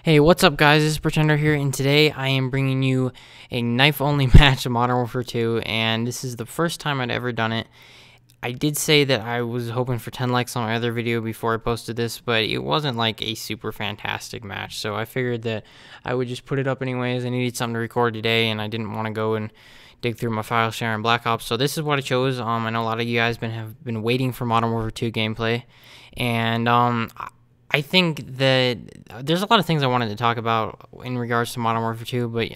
Hey, what's up guys, this is Pretender here, and today I am bringing you a knife-only match of Modern Warfare 2, and this is the first time I'd ever done it. I did say that I was hoping for 10 likes on my other video before I posted this, but it wasn't like a super fantastic match, so I figured that I would just put it up anyways. I needed something to record today, and I didn't want to go and dig through my file share in Black Ops, so this is what I chose. I know a lot of you guys have been waiting for Modern Warfare 2 gameplay, and I think that there's a lot of things I wanted to talk about in regards to Modern Warfare 2, but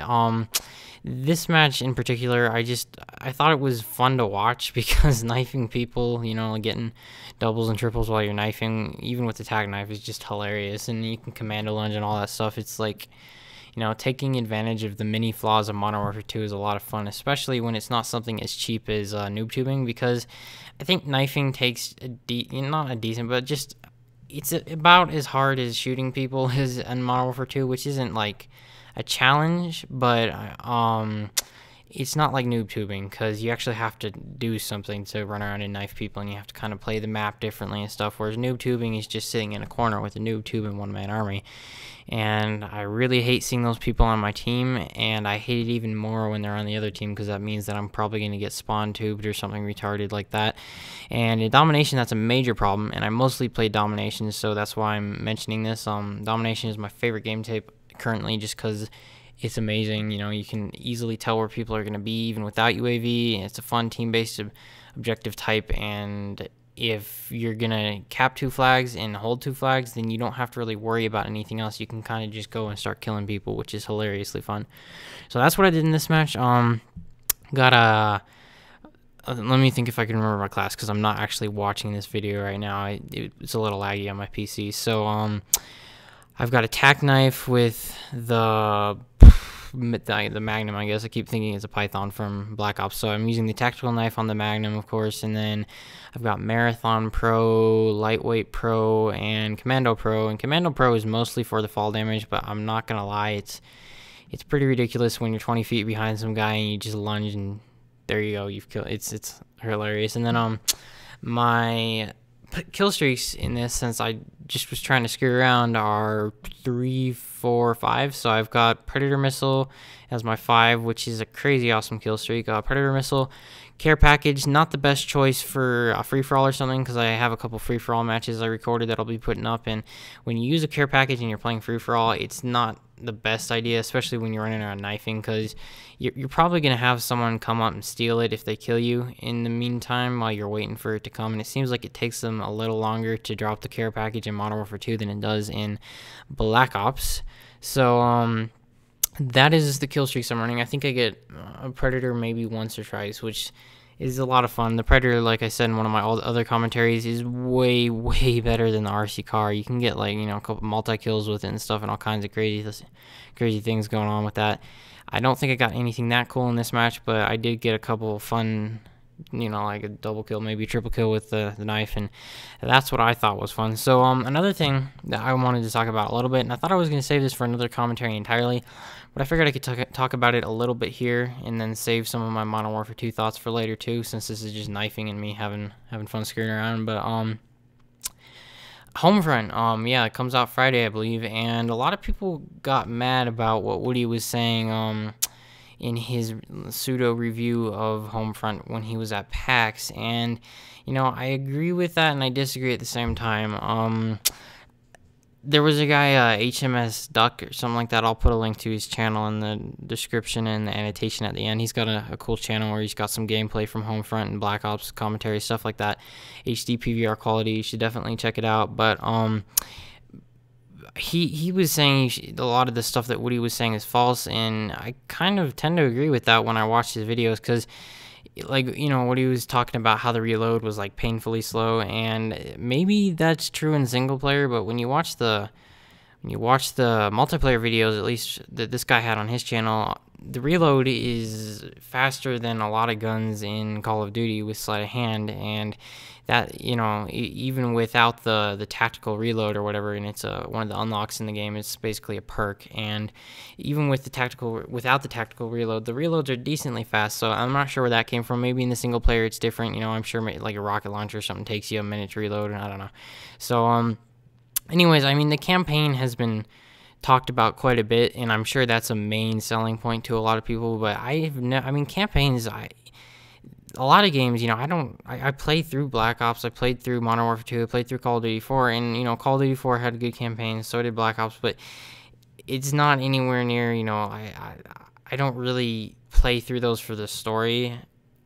this match in particular, I thought it was fun to watch because knifing people, like getting doubles and triples while you're knifing, even with the tag knife, is just hilarious, and you can commando lunge and all that stuff. It's like, taking advantage of the mini flaws of Modern Warfare 2 is a lot of fun, especially when it's not something as cheap as noob tubing, because I think knifing takes not a decent, but just it's about as hard as shooting people is in Modern Warfare 2, which isn't like a challenge, but it's not like noob tubing, because you actually have to do something to run around and knife people, and you have to kind of play the map differently and stuff, whereas noob tubing is just sitting in a corner with a noob tube and one-man army. And I really hate seeing those people on my team, and I hate it even more when they're on the other team, because that means that I'm probably going to get spawn tubed or something retarded like that. And in Domination, that's a major problem, and I mostly play Domination, so that's why I'm mentioning this. Domination is my favorite game type currently, just because it's amazing. You can easily tell where people are going to be even without UAV. It's a fun team-based objective type, and if you're gonna cap 2 flags and hold 2 flags, then you don't have to really worry about anything else. You can kind of just go and start killing people, which is hilariously fun. So that's what I did in this match. Got a let me think if I can remember my class, because I'm not actually watching this video right now. It's a little laggy on my PC. So I've got a tack knife with the Magnum, I guess. I keep thinking it's a Python from Black Ops, so I'm using the tactical knife on the Magnum, of course, and then I've got Marathon Pro, Lightweight Pro, and Commando Pro, and Commando Pro is mostly for the fall damage, but I'm not gonna lie, it's pretty ridiculous when you're 20 feet behind some guy and you just lunge and there you go, you've killed. It's hilarious. And then my kill streaks in this, since I just was trying to screw around, are 3, 4, 5. So I've got Predator Missile as my 5, which is a crazy awesome kill streak. Predator Missile, Care Package, not the best choice for a free-for-all or something, because I have a couple free-for-all matches I recorded that I'll be putting up, and when you use a Care Package and you're playing free-for-all, it's not the best idea, especially when you're running around knifing, because you're probably going to have someone come up and steal it if they kill you in the meantime while you're waiting for it to come, and it seems like it takes them a little longer to drop the Care Package in Modern Warfare 2 than it does in Black Ops. So that is the kill streaks I'm running. I think I get a Predator maybe once or twice, which is a lot of fun. The Predator, like I said in one of my other commentaries, is way, way better than the RC car. You can get, like, a couple multi-kills with it and stuff, and all kinds of crazy things going on with that. I don't think I got anything that cool in this match, but I did get a couple fun, like a double kill, maybe a triple kill with the knife, and that's what I thought was fun. So another thing that I wanted to talk about a little bit, and I thought I was going to save this for another commentary entirely, but I figured I could talk about it a little bit here, and then save some of my Modern Warfare 2 thoughts for later too, since this is just knifing and me having fun screwing around. But Homefront, yeah, it comes out Friday, I believe, and a lot of people got mad about what Woody was saying in his pseudo review of Homefront when he was at PAX, and I agree with that and I disagree at the same time. There was a guy, HMS Duck or something like that. I'll put a link to his channel in the description and the annotation at the end. He's got a cool channel where he's got some gameplay from Homefront and Black Ops commentary, stuff like that. HD PVR quality, you should definitely check it out. But he was saying a lot of the stuff that Woody was saying is false, and I kind of tend to agree with that when I watch his videos, because like, what he was talking about, how the reload was like painfully slow, and maybe that's true in single player, but when you watch the multiplayer videos, at least that this guy had on his channel, the reload is faster than a lot of guns in Call of Duty with sleight of hand, and that, even without the tactical reload or whatever, and it's one of the unlocks in the game, it's basically a perk, and even with without the tactical reload, the reloads are decently fast, so I'm not sure where that came from. Maybe in the single player it's different, I'm sure like a rocket launcher or something takes you a minute to reload, and I don't know. So anyways, I mean, the campaign has been talked about quite a bit, and I'm sure that's a main selling point to a lot of people. But I mean, campaigns, a lot of games, I played through Black Ops, I played through Modern Warfare 2, I played through Call of Duty 4, and Call of Duty 4 had a good campaign, so did Black Ops, but it's not anywhere near, I don't really play through those for the story.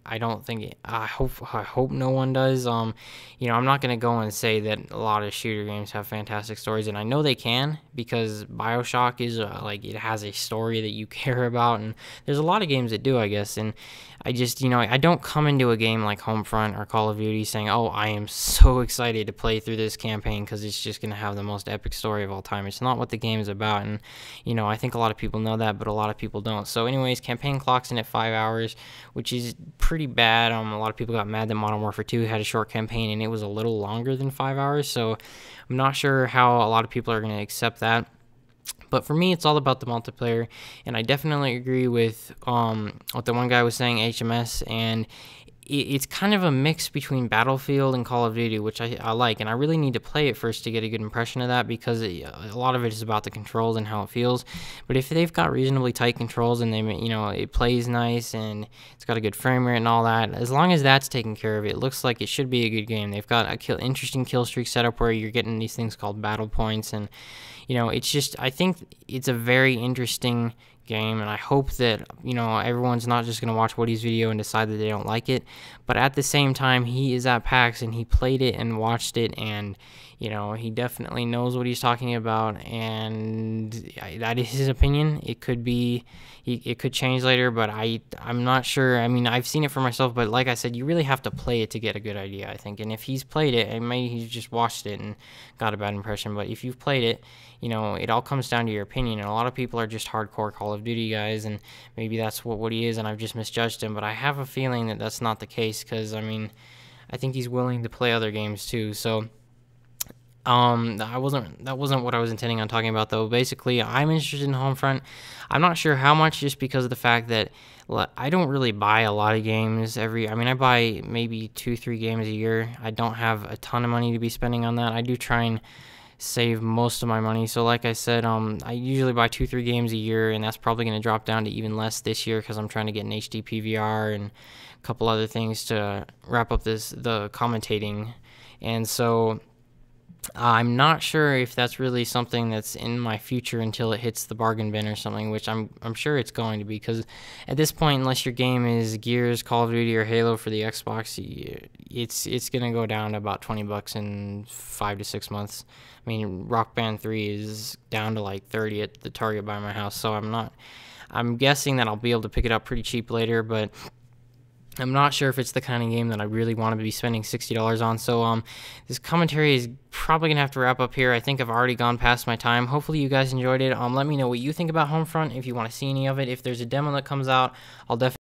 I don't think I hope no one does. I'm not gonna go and say that a lot of shooter games have fantastic stories, and I know they can, because BioShock is like, it has a story that you care about, and there's a lot of games that do, I guess. And I just, I don't come into a game like Homefront or Call of Duty saying, oh, I am so excited to play through this campaign because it's just gonna have the most epic story of all time. It's not what the game is about, and I think a lot of people know that, but a lot of people don't. So anyways, campaign clocks in at 5 hours, which is pretty bad. A lot of people got mad that Modern Warfare 2 had a short campaign and it was a little longer than 5 hours, so I'm not sure how a lot of people are going to accept that. But for me, it's all about the multiplayer, and I definitely agree with what the one guy was saying, HMS, and it's kind of a mix between Battlefield and Call of Duty, which I like, and I really need to play it first to get a good impression of that, because a lot of it is about the controls and how it feels. But if they've got reasonably tight controls and it plays nice and it's got a good frame rate and all that, as long as that's taken care of, it looks like it should be a good game. They've got a interesting kill streak setup where you're getting these things called battle points, and it's just, I think it's a very interesting game, and I hope that everyone's not just gonna watch Woody's video and decide that they don't like it. But at the same time, he is at PAX and he played it and watched it, and he definitely knows what he's talking about, and that is his opinion. It could be, it could change later, but I'm not sure. I mean, I've seen it for myself, but like I said, you really have to play it to get a good idea, I think. And if he's played it, maybe he's just watched it and got a bad impression, but if you've played it, it all comes down to your opinion. And a lot of people are just hardcore Call of Duty guys, and maybe that's what he is, and I've just misjudged him. But I have a feeling that that's not the case, because I mean, I think he's willing to play other games too. So that wasn't what I was intending on talking about, though. Basically, I'm interested in Homefront. I'm not sure how much, just because of the fact that I don't really buy a lot of games I buy maybe 2-3 games a year. I don't have a ton of money to be spending on that. I do try and save most of my money. So like I said, I usually buy 2-3 games a year, and that's probably going to drop down to even less this year, because I'm trying to get an HD PVR and a couple other things to wrap up the commentating. And so I'm not sure if that's really something that's in my future until it hits the bargain bin or something, which I'm sure it's going to be, because at this point, unless your game is Gears, Call of Duty, or Halo for the Xbox, it's gonna go down to about $20 in 5 to 6 months. I mean, Rock Band 3 is down to like 30 at the Target by my house, so I'm guessing that I'll be able to pick it up pretty cheap later, but I'm not sure if it's the kind of game that I really want to be spending $60 on. So this commentary is probably gonna have to wrap up here. I think I've already gone past my time. Hopefully you guys enjoyed it. Let me know what you think about Homefront, if you want to see any of it. If there's a demo that comes out, I'll definitely